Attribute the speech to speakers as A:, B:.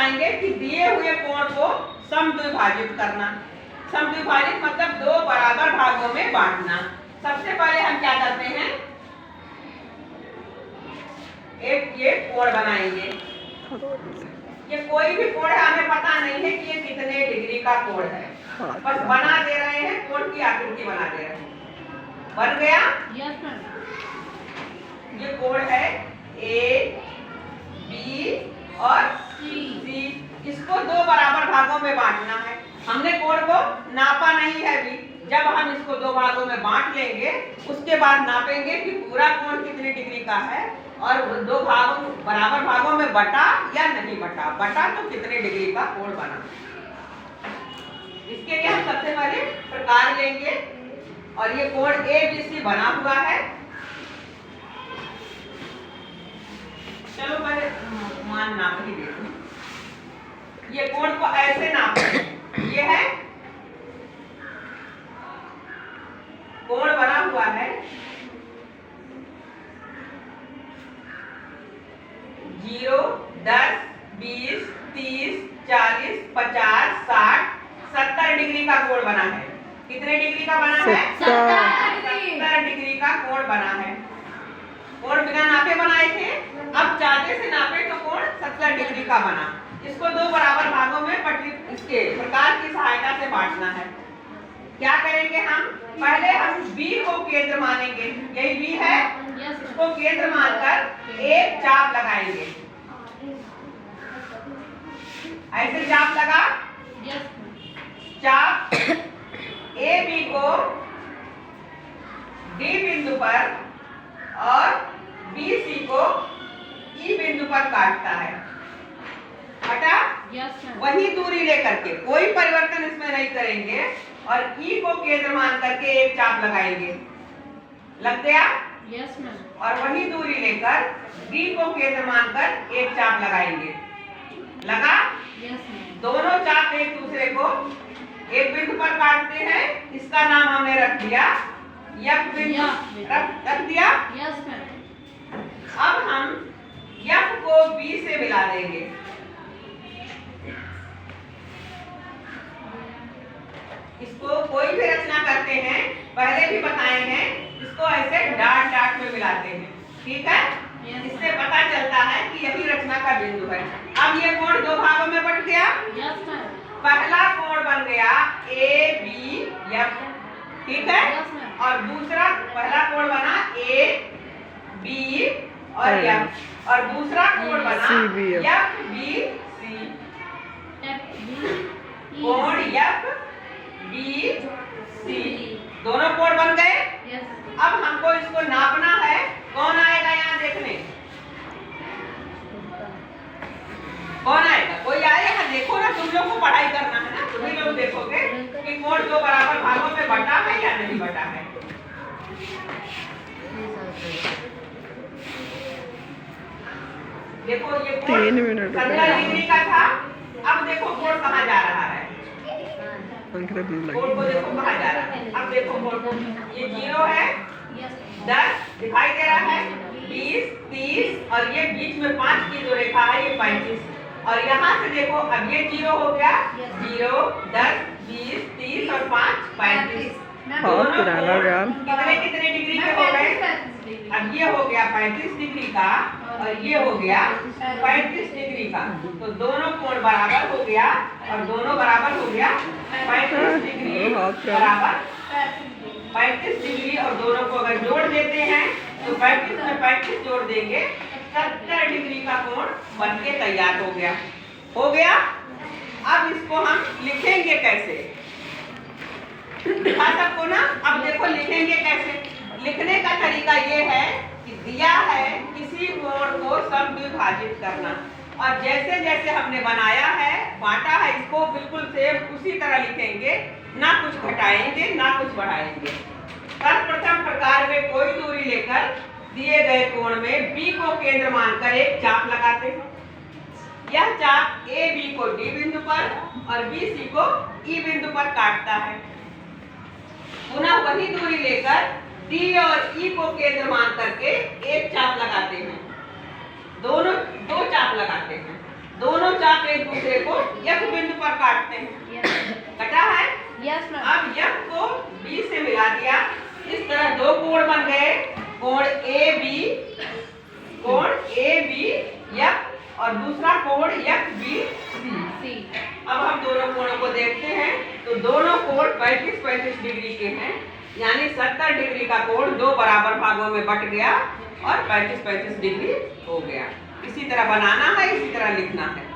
A: बताएंगे कि दिए हुए कोण को समद्विभाजित करना। समद्विभाजित मतलब दो बराबर भागों में बांटना। सबसे पहले हम क्या करते हैं, एक ये कोण बनाएंगे। ये कोई भी कोण है, हमें पता नहीं है कि ये कितने डिग्री का कोण है, बस बना दे रहे हैं, कोण की आकृति बना दे रहे हैं। बन गया? ये कोण है ए, बी और सी। इसको दो बराबर भागों में बांटना है। हमने कोण को नापा नहीं है अभी। जब हम इसको दो भागों में बांट लेंगे उसके बाद नापेंगे कि पूरा कोण कितनी डिग्री का है और दो भागों बराबर भागों में बटा या नहीं बटा। बटा तो कितने डिग्री का कोण बना। इसके लिए हम सबसे पहले प्रकार लेंगे और ये कोण ABC बना हुआ है। चलो पहले मान नाप ही देते हैं। ये कोण को ऐसे नापें। ये है कोण बना हुआ है 0, 10, 20, 30, 40, 50, 60, 70 डिग्री का कोण बना है। कितने डिग्री का बना है? 70 डिग्री का कोण बना है। कोण बिना नापे बनाए थे, अब चाहते से नापे तो कोण 70 डिग्री का बना। इसको दो बराबर भागों में इसके प्रकार की सहायता से बांटना है। क्या करेंगे हम? पहले हम B को केंद्र मानेंगे। यही B है, इसको केंद्र मानकर एक चाप लगाएंगे। ऐसे चाप लगा। चाप AB को D बिंदु पर और BC को E बिंदु पर काटता है। हटा? वही दूरी लेकर के, कोई परिवर्तन इसमें नहीं करेंगे और E को केंद्र मान करके एक चाप लगाएंगे। लग गया?
B: Yes ma'am.
A: और वही दूरी लेकर D को केंद्र मानकर एक चाप लगाएंगे। लगा?
B: Yes ma'am.
A: दोनों चाप एक दूसरे को एक बिंदु पर काटते हैं। इसका नाम हमने रख दिया F बिंदु। रख दिया?
B: Yes ma'am.
A: अब हम F को B से मिला देंगे। इसको कोई भी रचना करते हैं, पहले भी बताए हैं, इसको ऐसे डाट डाट में मिलाते हैं। ठीक है? इससे पता चलता है कि यही रचना का बिंदु है। अब ये कोण दो भागों में बट गया। पहला कोण बन गया ABF। ठीक है? और दूसरा पहला कोण बना AB और F और दूसरा कोण बना FBC। कोण FBC दोनों कोण बन गए। अब हमको इसको नापना है। कौन आएगा यहाँ देखने? कौन आएगा? कोई आएगा? देखो ना, तुम लोग को पढ़ाई करना है ना, तुम ही लोग देखोगे कि कोण दो बराबर भागों में बटा है या नहीं बटा है। देखो ये कोण
C: 3 मिनट
A: 70 डिग्री का था। अब देखो कोण कहाँ जा रहा है। कोण को देखो कहाँ जा रहा है। अब देखो कोण, ये 0 है, 10 दिखाई दे रहा है, 20, 30 और ये बीच में 5 की जो रेखा है ये 35 और यहाँ से देखो अब ये 0 हो गया। 0, 10, 20, 30 और 5 35।
C: बहुत पुराना ज्ञान।
A: कितने कितने डिग्री के हो गए? अब ये हो गया 35 डिग्री का और ये हो गया 35 डिग्री का। तो दोनों कोण बराबर हो गया और दोनों बराबर हो गया 35 डिग्री बराबर 35 डिग्री और दोनों को अगर जोड़ देते हैं तो 35 में 35 जोड़ देंगे, 70 डिग्री का कोण बन के तैयार हो गया। हो गया? अब इसको हम लिखेंगे कैसे? सबको ना, अब देखो लिखेंगे कैसे। लिखने का तरीका ये है कि दिया है किसी कोण को समद्विभाजित करना और जैसे जैसे हमने बनाया है, बांटा है, इसको बिल्कुल सेम उसी तरह लिखेंगे, ना कुछ घटाएंगे ना कुछ बढ़ाएंगे। सर्वप्रथम प्रकार में कोई दूरी लेकर दिए गए कोण में B को केंद्र मानकर एक चाप लगाते हैं। यह चाप AB को D बिंदु पर और BC को E बिंदु पर काटता है। पुनः वही दूरी लेकर D और E को केंद्र मान करके एक चाप लगाते हैं। दो चाप लगाते हैं। दोनों चाप एक दूसरे को यक बिंदु पर काटते हैं।
B: Yes.
A: कटा है।
B: Yes, ma'am.
A: अब यक को बी से मिला दिया। इस तरह दो कोण बन गए, कोण ए बी यक और दूसरा कोण यक बी सी।
B: C.
A: अब हम दोनों कोणों को देखते हैं तो दोनों कोण 35-35 डिग्री के हैं, यानी 70 डिग्री का कोण दो बराबर भागों में बट गया और 35-35 डिग्री हो गया। इसी तरह बनाना है, इसी तरह लिखना है।